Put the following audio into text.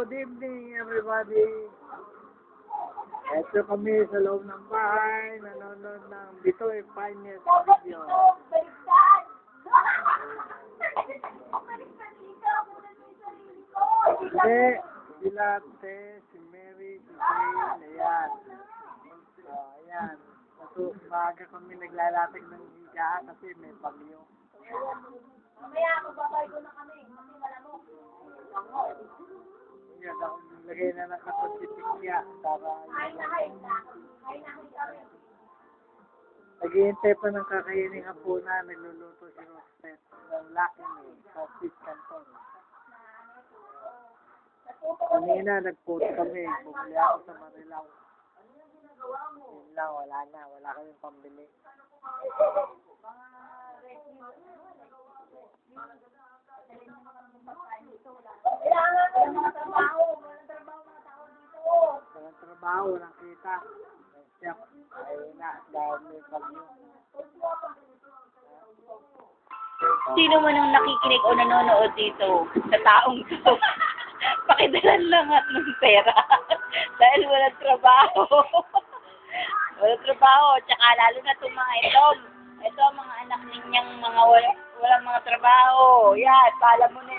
Good evening, everybody. Ito kami sa loob ng bahay, nanonood ng Bitoy Finest video. Hindi, sila Te, si Mary, si Jane, ayan. Ayan. Maaga kami naglalatag ng higa kasi may bagyo. Mamaya, magbabay ko na kami. Kasi malamok. Yan, ako nilagay na ng katonsipikya para Kain na kain na. Kain na kami. naghihintay pa ng kakainin hapunan, nagluluto si Rosette ng Lucky Me sa Sweet Canton. Kanina, nag-post kami. Bumili ako sa Marilao. Yun lang, wala na. Wala kaming pambili. Kailangan ko ng mga trabaho. Walang trabaho mga tao dito. Walang trabaho, walang kita. Siyak, ayun na, dahil may bagyo. Sino man ang nakikinig o nanonood dito sa taong to, pakidalan lang at ng pera. Dahil walang trabaho. Walang trabaho. Tsaka lalo na itong mga ito. Ito ang mga anak ninyang mga walang mga trabaho. Yan, pala mo na